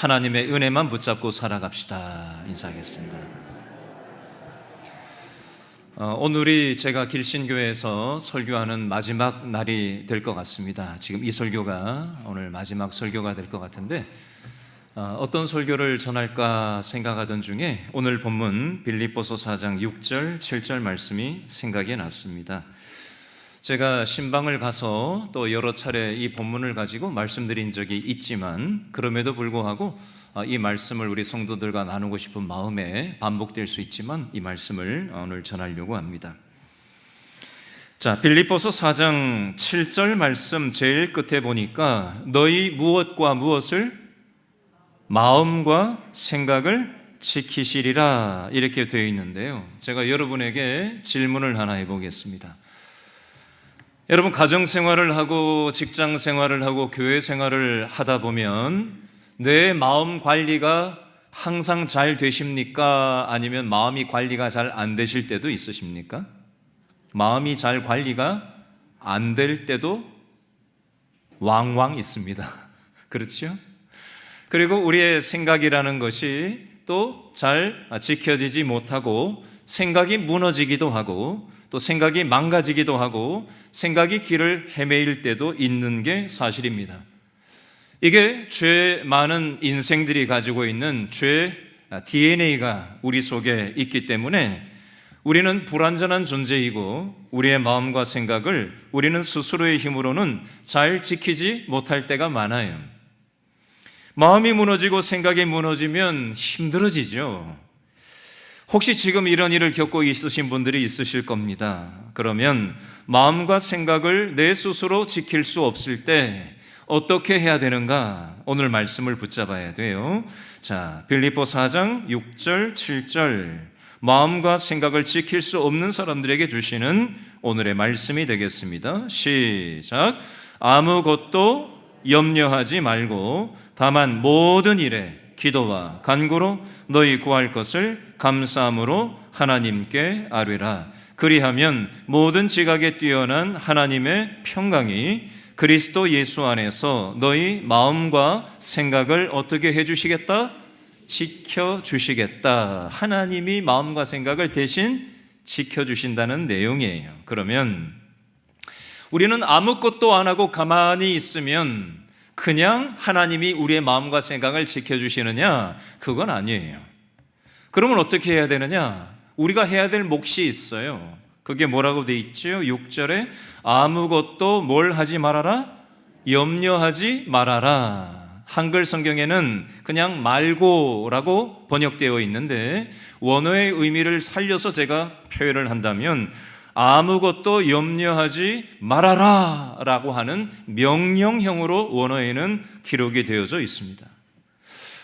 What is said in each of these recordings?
하나님의 은혜만 붙잡고 살아갑시다. 인사하겠습니다. 오늘이 제가 길신교회에서 설교하는 마지막 날이 될 것 같습니다. 지금 이 설교가 오늘 마지막 설교가 될 것 같은데 어떤 설교를 전할까 생각하던 중에 오늘 본문 빌립보서 4장 6절 7절 말씀이 생각이 났습니다. 제가 신방을 가서 또 여러 차례 이 본문을 가지고 말씀드린 적이 있지만 그럼에도 불구하고 이 말씀을 우리 성도들과 나누고 싶은 마음에 반복될 수 있지만 이 말씀을 오늘 전하려고 합니다. 자, 빌립보서 4장 7절 말씀 제일 끝에 보니까 너희 무엇과 무엇을 마음과 생각을 지키시리라 이렇게 되어 있는데요. 제가 여러분에게 질문을 하나 해보겠습니다. 여러분 가정생활을 하고 직장생활을 하고 교회생활을 하다 보면 내 마음 관리가 항상 잘 되십니까? 아니면 마음이 관리가 잘 안 되실 때도 있으십니까? 마음이 잘 관리가 안 될 때도 왕왕 있습니다. 그렇죠? 그리고 우리의 생각이라는 것이 또 잘 지켜지지 못하고 생각이 무너지기도 하고 또 생각이 망가지기도 하고 생각이 길을 헤매일 때도 있는 게 사실입니다. 이게 죄 많은 인생들이 가지고 있는 죄 DNA가 우리 속에 있기 때문에 우리는 불완전한 존재이고 우리의 마음과 생각을 우리는 스스로의 힘으로는 잘 지키지 못할 때가 많아요. 마음이 무너지고 생각이 무너지면 힘들어지죠. 혹시 지금 이런 일을 겪고 있으신 분들이 있으실 겁니다. 그러면 마음과 생각을 내 스스로 지킬 수 없을 때 어떻게 해야 되는가? 오늘 말씀을 붙잡아야 돼요. 자, 빌립보 4장 6절 7절 마음과 생각을 지킬 수 없는 사람들에게 주시는 오늘의 말씀이 되겠습니다. 시작. 아무것도 염려하지 말고 다만 모든 일에 기도와 간구로 너희 구할 것을 감사함으로 하나님께 아뢰라. 그리하면 모든 지각에 뛰어난 하나님의 평강이 그리스도 예수 안에서 너희 마음과 생각을 어떻게 해주시겠다? 지켜주시겠다. 하나님이 마음과 생각을 대신 지켜주신다는 내용이에요. 그러면 우리는 아무것도 안 하고 가만히 있으면 그냥 하나님이 우리의 마음과 생각을 지켜주시느냐? 그건 아니에요. 그러면 어떻게 해야 되느냐? 우리가 해야 될 몫이 있어요. 그게 뭐라고 돼 있죠? 6절에 아무것도 뭘 하지 말아라? 염려하지 말아라. 한글 성경에는 그냥 말고라고 번역되어 있는데 원어의 의미를 살려서 제가 표현을 한다면 아무것도 염려하지 말아라 라고 하는 명령형으로 원어에는 기록이 되어져 있습니다.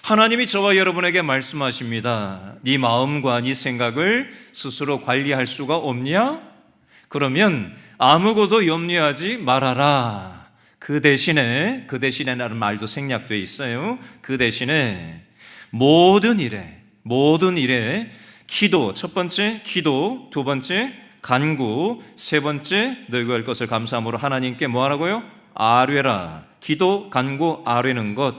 하나님이 저와 여러분에게 말씀하십니다. 네 마음과 네 생각을 스스로 관리할 수가 없냐? 그러면 아무것도 염려하지 말아라. 그 대신에라는 말도 생략되어 있어요. 그 대신에 모든 일에 기도, 첫 번째 기도, 두 번째 간구, 세 번째 너희 구할 것을 감사함으로 하나님께 뭐 하라고요? 아뢰라. 기도, 간구, 아뢰는 것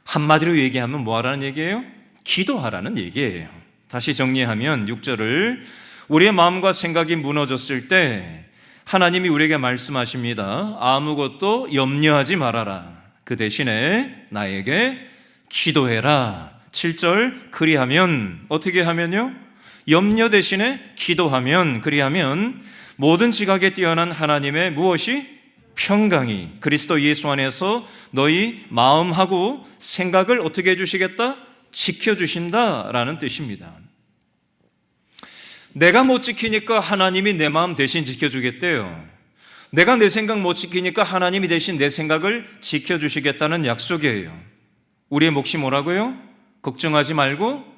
한마디로 얘기하면 뭐 하라는 얘기예요? 기도하라는 얘기예요. 다시 정리하면 6절을 우리의 마음과 생각이 무너졌을 때 하나님이 우리에게 말씀하십니다. 아무것도 염려하지 말아라. 그 대신에 나에게 기도해라. 7절 그리하면 어떻게 하면요? 염려 대신에 기도하면 그리하면 모든 지각에 뛰어난 하나님의 무엇이? 평강이 그리스도 예수 안에서 너희 마음하고 생각을 어떻게 해주시겠다? 지켜주신다라는 뜻입니다. 내가 못 지키니까 하나님이 내 마음 대신 지켜주겠대요. 내가 내 생각 못 지키니까 하나님이 대신 내 생각을 지켜주시겠다는 약속이에요. 우리의 몫이 뭐라고요? 걱정하지 말고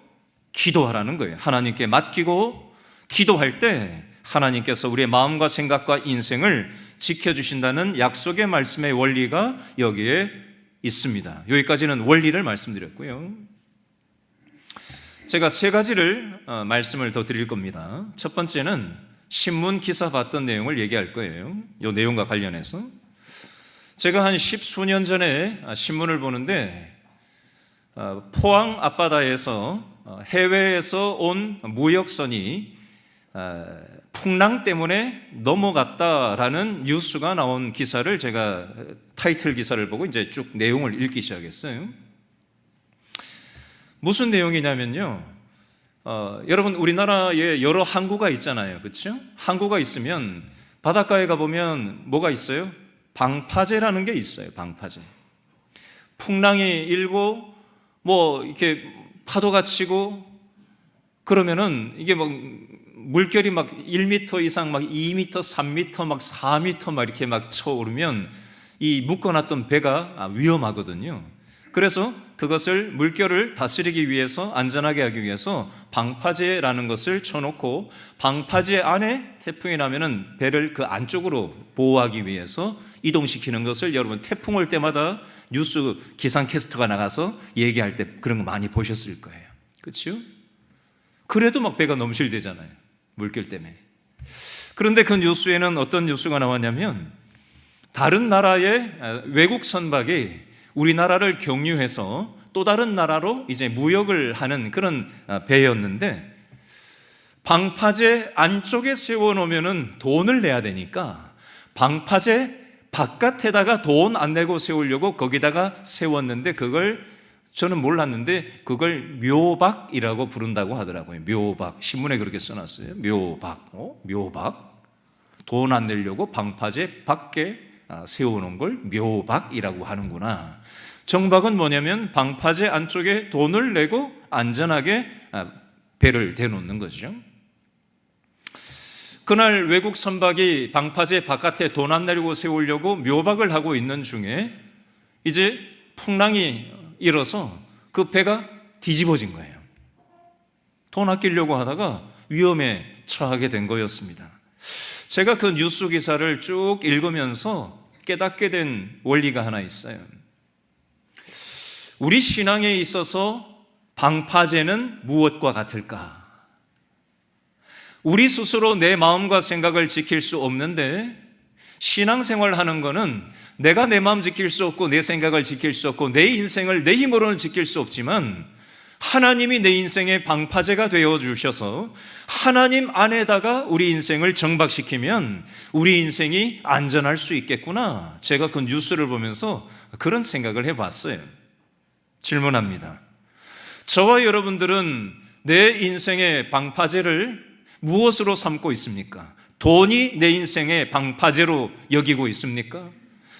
기도하라는 거예요. 하나님께 맡기고 기도할 때 하나님께서 우리의 마음과 생각과 인생을 지켜주신다는 약속의 말씀의 원리가 여기에 있습니다. 여기까지는 원리를 말씀드렸고요. 제가 세 가지를 말씀을 더 드릴 겁니다. 첫 번째는 신문 기사 봤던 내용을 얘기할 거예요. 이 내용과 관련해서 제가 한 10수년 전에 신문을 보는데 포항 앞바다에서 해외에서 온 무역선이 풍랑 때문에 넘어갔다라는 뉴스가 나온 기사를 제가 타이틀 기사를 보고 이제 쭉 내용을 읽기 시작했어요. 무슨 내용이냐면요. 여러분 우리나라에 여러 항구가 있잖아요. 그렇죠? 항구가 있으면 바닷가에 가보면 뭐가 있어요? 방파제라는 게 있어요. 방파제. 풍랑이 일고 뭐 이렇게 파도가 치고 그러면은 이게 막 물결이 막 1m 이상 막 2m, 3m, 막 4m 막 이렇게 막 쳐오르면 이 묶어놨던 배가 위험하거든요. 그래서 그것을 물결을 다스리기 위해서 안전하게 하기 위해서 방파제라는 것을 쳐놓고 방파제 안에 태풍이 나면은 배를 그 안쪽으로 보호하기 위해서 이동시키는 것을 여러분 태풍 올 때마다 뉴스 기상캐스터가 나가서 얘기할 때 그런 거 많이 보셨을 거예요. 그렇죠? 그래도 막 배가 넘실대잖아요. 물결 때문에. 그런데 그 뉴스에는 어떤 뉴스가 나왔냐면 다른 나라의 외국 선박이 우리나라를 경유해서 또 다른 나라로 이제 무역을 하는 그런 배였는데 방파제 안쪽에 세워놓으면 돈을 내야 되니까 방파제 바깥에다가 돈 안 내고 세우려고 거기다가 세웠는데 그걸 저는 몰랐는데 그걸 묘박이라고 부른다고 하더라고요. 묘박. 신문에 그렇게 써놨어요. 묘박. 묘박. 돈 안 내려고 방파제 밖에 세워놓은 걸 묘박이라고 하는구나. 정박은 뭐냐면 방파제 안쪽에 돈을 내고 안전하게 배를 대놓는 거죠. 그날 외국 선박이 방파제 바깥에 돈 안 내려고 세우려고 묘박을 하고 있는 중에 이제 풍랑이 일어서 그 배가 뒤집어진 거예요. 돈 아끼려고 하다가 위험에 처하게 된 거였습니다. 제가 그 뉴스 기사를 쭉 읽으면서 깨닫게 된 원리가 하나 있어요. 우리 신앙에 있어서 방파제는 무엇과 같을까? 우리 스스로 내 마음과 생각을 지킬 수 없는데 신앙생활 하는 거는 내가 내 마음 지킬 수 없고 내 생각을 지킬 수 없고 내 인생을 내 힘으로는 지킬 수 없지만 하나님이 내 인생의 방파제가 되어 주셔서 하나님 안에다가 우리 인생을 정박시키면 우리 인생이 안전할 수 있겠구나. 제가 그 뉴스를 보면서 그런 생각을 해봤어요. 질문합니다. 저와 여러분들은 내 인생의 방파제를 무엇으로 삼고 있습니까? 돈이 내 인생의 방파제로 여기고 있습니까?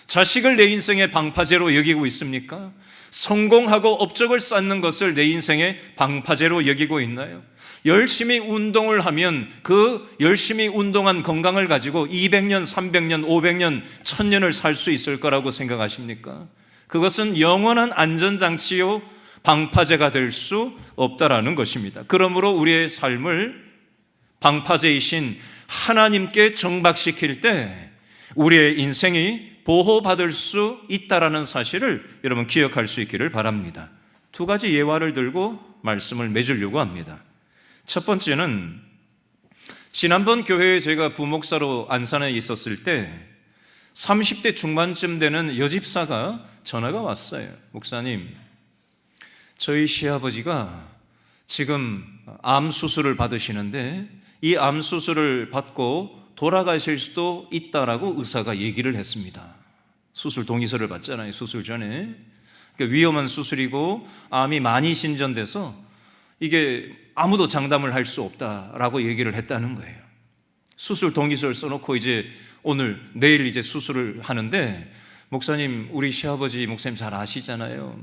자식을 내 인생의 방파제로 여기고 있습니까? 성공하고 업적을 쌓는 것을 내 인생의 방파제로 여기고 있나요? 열심히 운동을 하면 그 열심히 운동한 건강을 가지고 200년, 300년, 500년, 1000년을 살 수 있을 거라고 생각하십니까? 그것은 영원한 안전장치요 방파제가 될 수 없다라는 것입니다. 그러므로 우리의 삶을 방파제이신 하나님께 정박시킬 때 우리의 인생이 보호받을 수 있다라는 사실을 여러분 기억할 수 있기를 바랍니다. 두 가지 예화를 들고 말씀을 맺으려고 합니다. 첫 번째는 지난번 교회에 제가 부목사로 안산에 있었을 때 30대 중반쯤 되는 여집사가 전화가 왔어요. 목사님, 저희 시아버지가 지금 암 수술을 받으시는데 이 암 수술을 받고 돌아가실 수도 있다라고 의사가 얘기를 했습니다. 수술 동의서를 받잖아요. 수술 전에. 그러니까 위험한 수술이고 암이 많이 신전돼서 이게 아무도 장담을 할 수 없다라고 얘기를 했다는 거예요. 수술 동의서를 써놓고 이제 오늘 내일 이제 수술을 하는데 목사님, 우리 시아버지 목사님 잘 아시잖아요.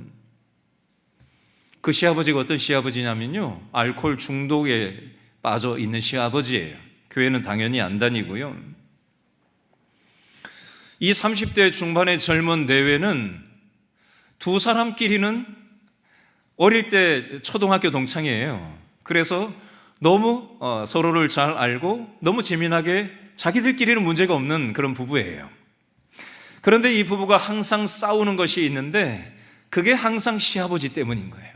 그 시아버지가 어떤 시아버지냐면요, 알코올 중독에 빠져 있는 시아버지예요. 교회는 당연히 안 다니고요. 이 30대 중반의 젊은 내외는 두 사람끼리는 어릴 때 초등학교 동창이에요. 그래서 너무 서로를 잘 알고 너무 재미나게 자기들끼리는 문제가 없는 그런 부부예요. 그런데 이 부부가 항상 싸우는 것이 있는데 그게 항상 시아버지 때문인 거예요.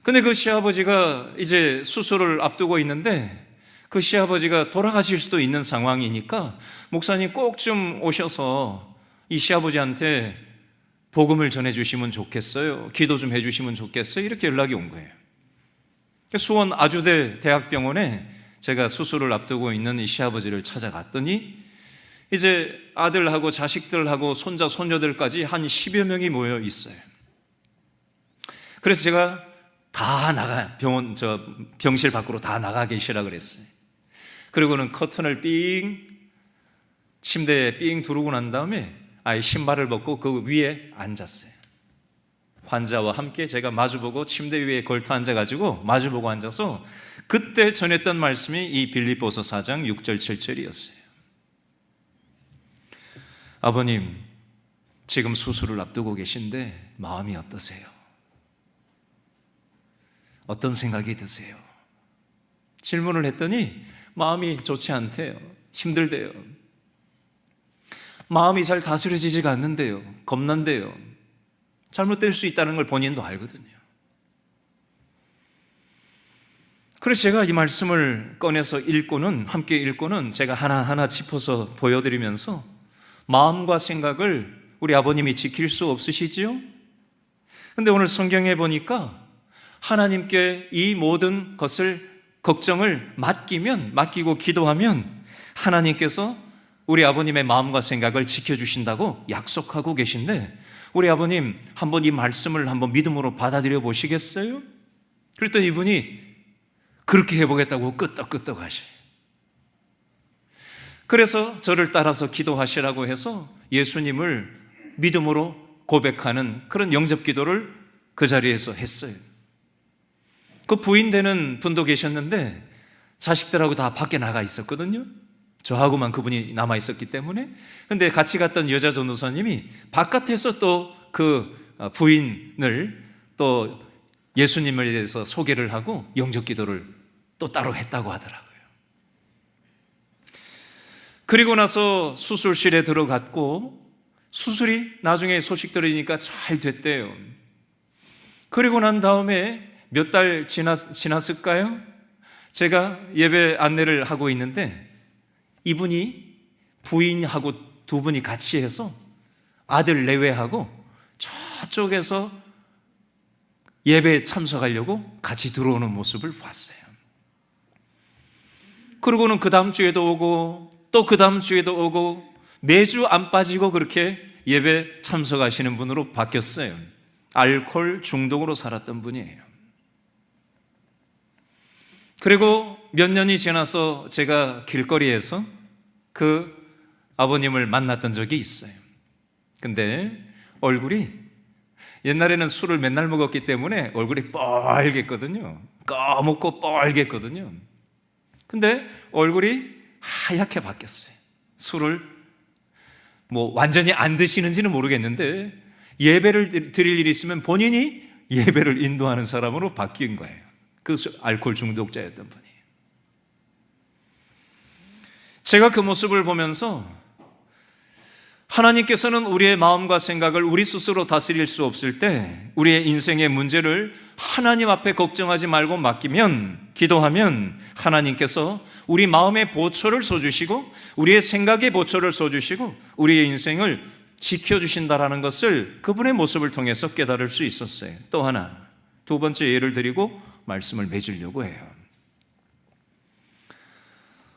근데 그 시아버지가 이제 수술을 앞두고 있는데 그 시아버지가 돌아가실 수도 있는 상황이니까 목사님 꼭 좀 오셔서 이 시아버지한테 복음을 전해주시면 좋겠어요. 기도 좀 해주시면 좋겠어요. 이렇게 연락이 온 거예요. 수원 아주대 대학병원에 제가 수술을 앞두고 있는 이 시아버지를 찾아갔더니 이제 아들하고 자식들하고 손자, 손녀들까지 한 10여 명이 모여 있어요. 그래서 제가 다 나가, 병실 밖으로 다 나가 계시라 그랬어요. 그리고는 커튼을 침대에 삥 두르고 난 다음에 아예 신발을 벗고 그 위에 앉았어요. 환자와 함께 제가 마주보고 침대 위에 걸터 앉아가지고 마주보고 앉아서 그때 전했던 말씀이 이 빌립보서 4장 6절 7절이었어요. 아버님, 지금 수술을 앞두고 계신데 마음이 어떠세요? 어떤 생각이 드세요? 질문을 했더니 마음이 좋지 않대요. 힘들대요. 마음이 잘 다스려지지가 않는데요. 겁난데요. 잘못될 수 있다는 걸 본인도 알거든요. 그래서 제가 이 말씀을 꺼내서 함께 읽고는 제가 하나하나 짚어서 보여드리면서 마음과 생각을 우리 아버님이 지킬 수 없으시지요? 근데 오늘 성경에 보니까 하나님께 이 모든 것을 걱정을 맡기고 기도하면 하나님께서 우리 아버님의 마음과 생각을 지켜주신다고 약속하고 계신데 우리 아버님 한번 이 말씀을 한번 믿음으로 받아들여 보시겠어요? 그랬더니 이분이 그렇게 해보겠다고 끄떡끄떡 하셔요. 그래서 저를 따라서 기도하시라고 해서 예수님을 믿음으로 고백하는 그런 영접 기도를 그 자리에서 했어요. 그 부인 되는 분도 계셨는데 자식들하고 다 밖에 나가 있었거든요. 저하고만 그분이 남아 있었기 때문에. 근데 같이 갔던 여자 전도사님이 바깥에서 또 그 부인을 또 예수님에 대해서 소개를 하고 영접 기도를 또 따로 했다고 하더라고요. 그리고 나서 수술실에 들어갔고 수술이 나중에 소식 들으니까 잘 됐대요. 그리고 난 다음에 몇 달 지났을까요? 제가 예배 안내를 하고 있는데 이분이 부인하고 두 분이 같이 해서 아들 내외하고 저쪽에서 예배에 참석하려고 같이 들어오는 모습을 봤어요. 그러고는 그 다음 주에도 오고 또 그 다음 주에도 오고 매주 안 빠지고 그렇게 예배 참석하시는 분으로 바뀌었어요. 알코올 중독으로 살았던 분이에요. 그리고 몇 년이 지나서 제가 길거리에서 그 아버님을 만났던 적이 있어요. 근데 얼굴이 옛날에는 술을 맨날 먹었기 때문에 얼굴이 뻘갰거든요. 까먹고 뻘갰거든요. 근데 얼굴이 하얗게 바뀌었어요. 술을 완전히 안 드시는지는 모르겠는데 예배를 드릴 일이 있으면 본인이 예배를 인도하는 사람으로 바뀐 거예요. 그 알코올 중독자였던 분이. 제가 그 모습을 보면서 하나님께서는 우리의 마음과 생각을 우리 스스로 다스릴 수 없을 때 우리의 인생의 문제를 하나님 앞에 걱정하지 말고 맡기면, 기도하면 하나님께서 우리 마음의 보초를 써주시고 우리의 생각의 보초를 써주시고 우리의 인생을 지켜주신다라는 것을 그분의 모습을 통해서 깨달을 수 있었어요. 또 하나, 두 번째 예를 드리고 말씀을 맺으려고 해요.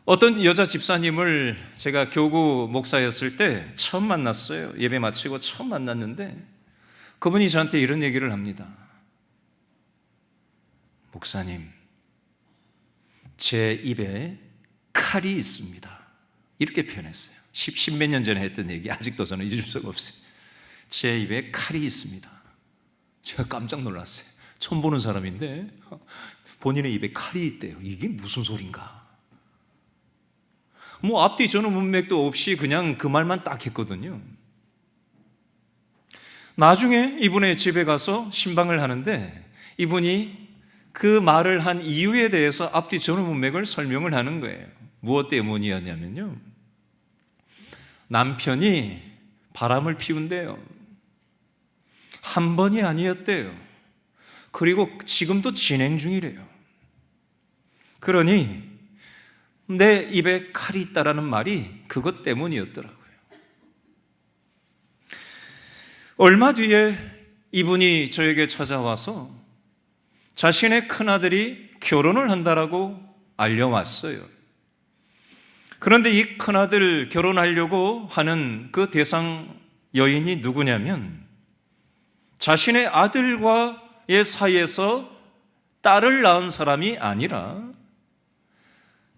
어떤 여자 집사님을 제가 교구 목사였을 때 처음 만났어요. 예배 마치고 처음 만났는데 그분이 저한테 이런 얘기를 합니다. 목사님, 제 입에 칼이 있습니다. 이렇게 표현했어요. 십몇 년 전에 했던 얘기 아직도 저는 잊을 수가 없어요. 제 입에 칼이 있습니다. 제가 깜짝 놀랐어요. 처음 보는 사람인데 본인의 입에 칼이 있대요. 이게 무슨 소린가? 앞뒤 전후 문맥도 없이 그냥 그 말만 딱 했거든요. 나중에 이분의 집에 가서 신방을 하는데 이분이 그 말을 한 이유에 대해서 앞뒤 전후 문맥을 설명을 하는 거예요. 무엇 때문이었냐면요, 남편이 바람을 피운대요. 한 번이 아니었대요. 그리고 지금도 진행 중이래요. 그러니 내 입에 칼이 있다라는 말이 그것 때문이었더라고요. 얼마 뒤에 이분이 저에게 찾아와서 자신의 큰아들이 결혼을 한다라고 알려왔어요. 그런데 이 큰아들 결혼하려고 하는 그 대상 여인이 누구냐면 자신의 아들과의 사이에서 딸을 낳은 사람이 아니라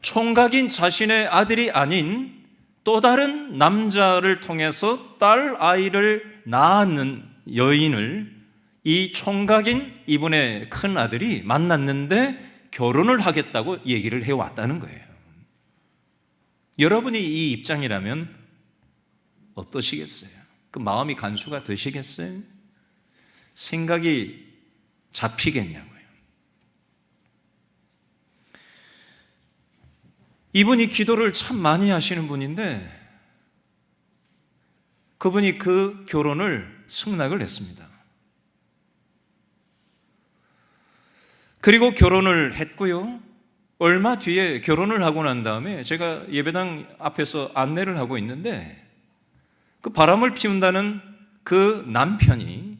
총각인 자신의 아들이 아닌 또 다른 남자를 통해서 딸 아이를 낳는 여인을 이 총각인 이분의 큰 아들이 만났는데 결혼을 하겠다고 얘기를 해왔다는 거예요. 여러분이 이 입장이라면 어떠시겠어요? 그 마음이 간수가 되시겠어요? 생각이 잡히겠냐고요. 이분이 기도를 참 많이 하시는 분인데 그분이 그 결혼을 승낙을 했습니다. 그리고 결혼을 했고요. 얼마 뒤에 결혼을 하고 난 다음에 제가 예배당 앞에서 안내를 하고 있는데 그 바람을 피운다는 그 남편이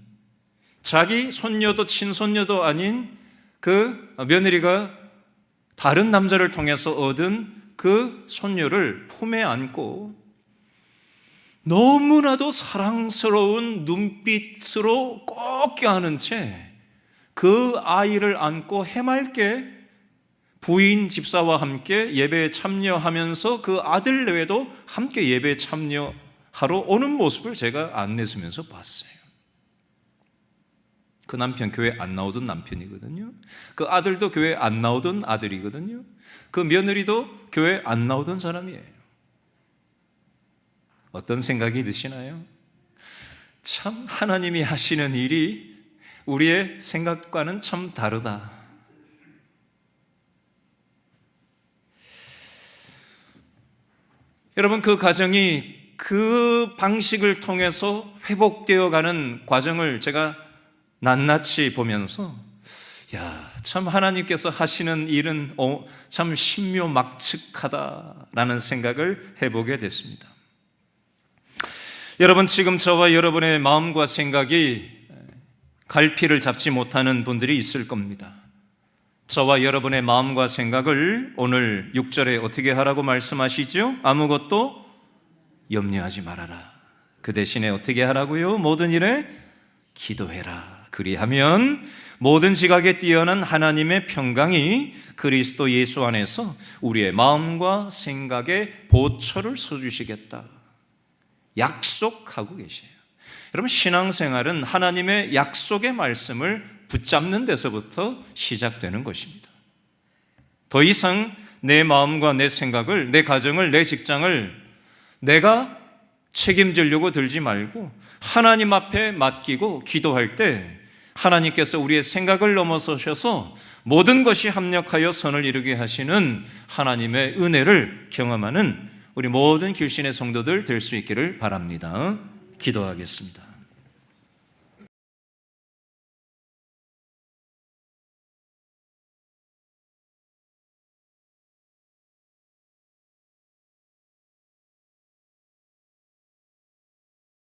자기 손녀도 친손녀도 아닌 그 며느리가 다른 남자를 통해서 얻은 그 손녀를 품에 안고 너무나도 사랑스러운 눈빛으로 꼭 껴안은 채 그 아이를 안고 해맑게 부인 집사와 함께 예배에 참여하면서 그 아들 외에도 함께 예배에 참여하러 오는 모습을 제가 안내서면서 봤어요. 그 남편 교회 안 나오던 남편이거든요. 그 아들도 교회 안 나오던 아들이거든요. 그 며느리도 교회 안 나오던 사람이에요. 어떤 생각이 드시나요? 참 하나님이 하시는 일이 우리의 생각과는 참 다르다. 여러분, 그 가정이 그 방식을 통해서 회복되어 가는 과정을 제가 낱낱이 보면서 참 하나님께서 하시는 일은 참 신묘막측하다라는 생각을 해보게 됐습니다. 여러분, 지금 저와 여러분의 마음과 생각이 갈피를 잡지 못하는 분들이 있을 겁니다. 저와 여러분의 마음과 생각을 오늘 6절에 어떻게 하라고 말씀하시죠? 아무것도 염려하지 말아라. 그 대신에 어떻게 하라고요? 모든 일에 기도해라. 그리하면 모든 지각에 뛰어난 하나님의 평강이 그리스도 예수 안에서 우리의 마음과 생각에 보초를 서주시겠다. 약속하고 계세요. 여러분, 신앙생활은 하나님의 약속의 말씀을 붙잡는 데서부터 시작되는 것입니다. 더 이상 내 마음과 내 생각을, 내 가정을, 내 직장을 내가 책임지려고 들지 말고 하나님 앞에 맡기고 기도할 때 하나님께서 우리의 생각을 넘어서셔서 모든 것이 합력하여 선을 이루게 하시는 하나님의 은혜를 경험하는 우리 모든 길신의 성도들 될 수 있기를 바랍니다. 기도하겠습니다.